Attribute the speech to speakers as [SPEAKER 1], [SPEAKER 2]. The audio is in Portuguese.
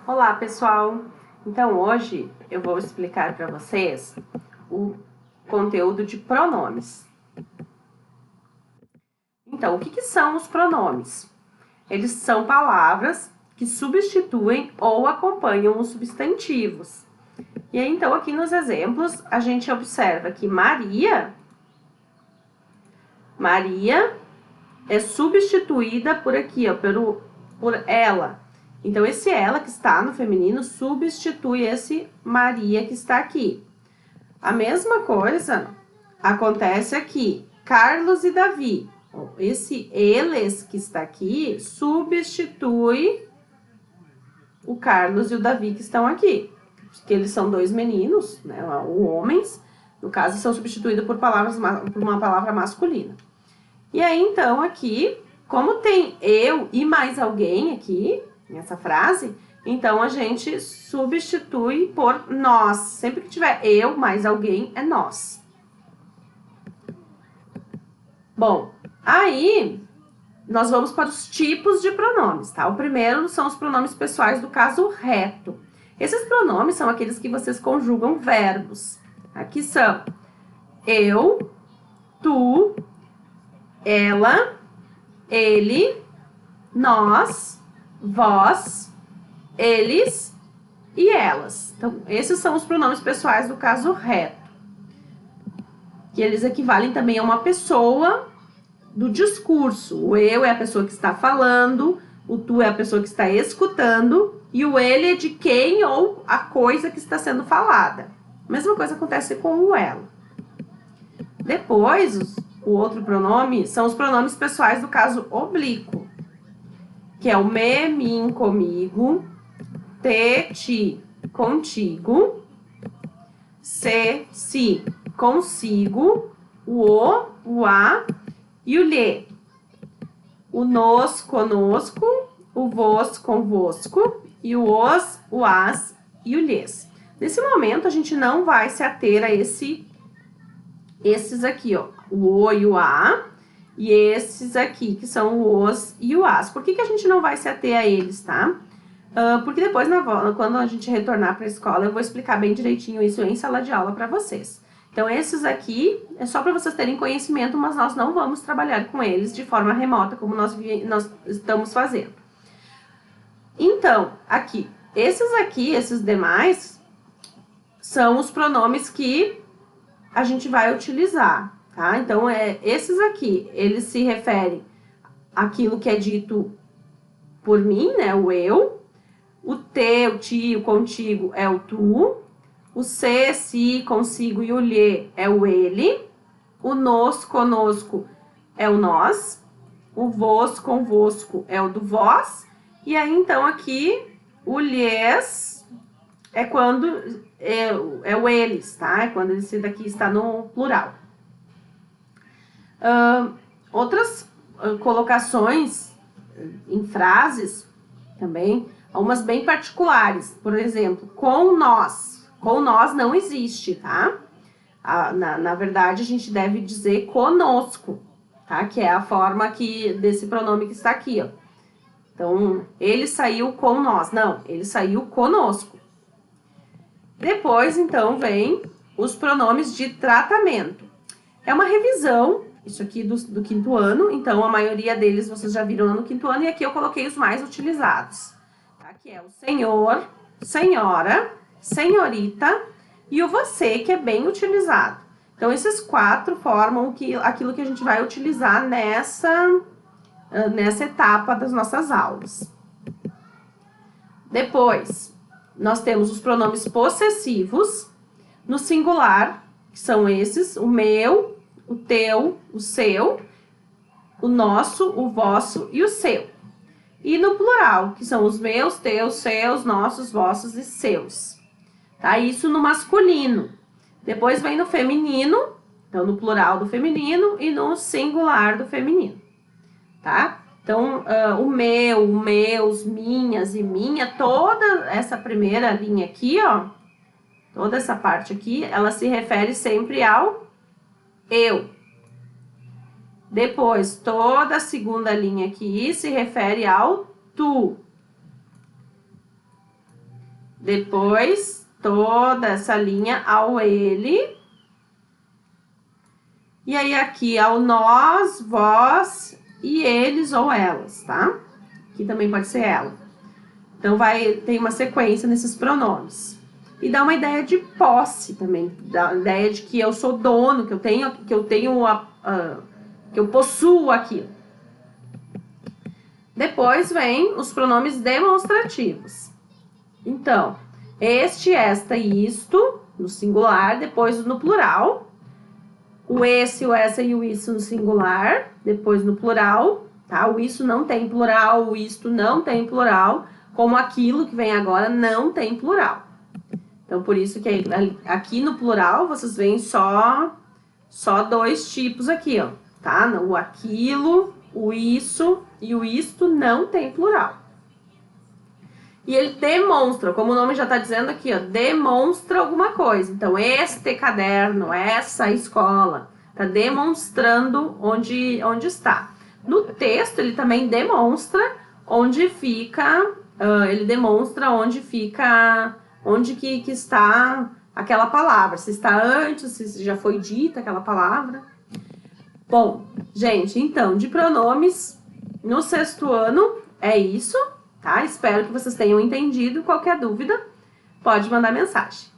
[SPEAKER 1] Olá, pessoal! Então, hoje eu vou explicar para vocês o conteúdo de pronomes. Então, o que são os pronomes? Eles são palavras que substituem ou acompanham os substantivos. E aí, então, aqui nos exemplos, a gente observa que Maria é substituída por aqui, ó, por ela. Então, esse ela que está no feminino substitui esse Maria que está aqui. A mesma coisa acontece aqui, Carlos e Davi. Esse eles que está aqui substitui o Carlos e o Davi que estão aqui. Porque eles são dois meninos, né, homens, no caso, são substituídos por uma palavra masculina. E aí, então, aqui, como tem eu e mais alguém aqui, nessa frase, então a gente substitui por nós. Sempre que tiver eu mais alguém, é nós. Bom, aí nós vamos para os tipos de pronomes, tá? O primeiro são os pronomes pessoais do caso reto. Esses pronomes são aqueles que vocês conjugam verbos. Aqui são eu, tu, ela, ele, nós, vós, eles e elas. Então, esses são os pronomes pessoais do caso reto. Que eles equivalem também a uma pessoa do discurso. O eu é a pessoa que está falando, o tu é a pessoa que está escutando e o ele é de quem ou a coisa que está sendo falada. A mesma coisa acontece com o ela. Depois, o outro pronome são os pronomes pessoais do caso oblíquo, que é o me, mim, comigo, te, ti, contigo, se, si, consigo, o a e o lhe. O nos, conosco, o vos, convosco, e o os, o as e o lhes. Nesse momento, a gente não vai se ater a esses aqui, ó, o o e o a, e esses aqui, que são o os e o as. Por que a gente não vai se ater a eles, tá? Porque depois, quando a gente retornar para a escola, eu vou explicar bem direitinho isso em sala de aula para vocês. Então, esses aqui é só para vocês terem conhecimento, mas nós não vamos trabalhar com eles de forma remota, como nós estamos fazendo. Então, esses demais, são os pronomes que a gente vai utilizar, tá? Então, esses aqui, eles se referem àquilo que é dito por mim, né? O eu. O te, o ti, o contigo é o tu. O se, si, consigo e o lhe é o ele. O nos, conosco é o nós. O vos, convosco é o do vós. E aí, então, aqui, o lhes é quando é o eles, tá? É quando esse daqui está no plural. Outras colocações em frases também, algumas bem particulares. Por exemplo, com nós. Com nós não existe, tá? Na verdade, a gente deve dizer conosco, tá? Que é a forma desse pronome que está aqui, ó. Então, ele saiu com nós. Não, ele saiu conosco. Depois, então, vem os pronomes de tratamento. É uma revisão, isso aqui do quinto ano, então a maioria deles vocês já viram no quinto ano, e aqui eu coloquei os mais utilizados. Tá? Que é o senhor, senhora, senhorita e o você, que é bem utilizado. Então, esses quatro formam aquilo que a gente vai utilizar nessa etapa das nossas aulas. Depois, nós temos os pronomes possessivos no singular, que são esses, o meu, o teu, o seu, o nosso, o vosso e o seu. E no plural, que são os meus, teus, seus, nossos, vossos e seus. Tá? Isso no masculino. Depois vem no feminino, então no plural do feminino e no singular do feminino. Tá? Então, o meu, o meus, minhas e minha, toda essa primeira linha aqui, ó, toda essa parte aqui, ela se refere sempre ao eu. Depois, toda a segunda linha aqui se refere ao tu. Depois, toda essa linha ao ele. E aí, aqui ao nós, vós e eles ou elas, tá? Aqui também pode ser ela. Então, tem uma sequência nesses pronomes. E dá uma ideia de posse também. Dá uma ideia de que eu sou dono, que eu possuo aquilo. Depois vem os pronomes demonstrativos. Então, este, esta e isto, no singular, depois no plural. O esse, o essa e o isso no singular, depois no plural, tá? O isso não tem plural, o isto não tem plural, como aquilo que vem agora não tem plural. Então, por isso que aqui no plural, vocês veem só dois tipos aqui, ó, tá? O aquilo, o isso e o isto não tem plural. E ele demonstra, como o nome já está dizendo aqui, ó, demonstra alguma coisa. Então, este caderno, essa escola, está demonstrando onde está. No texto, ele também demonstra onde fica, onde que está aquela palavra. Se está antes, se já foi dita aquela palavra. Bom, gente, então, de pronomes, no 6º ano, é isso. Tá? Espero que vocês tenham entendido. Qualquer dúvida, pode mandar mensagem.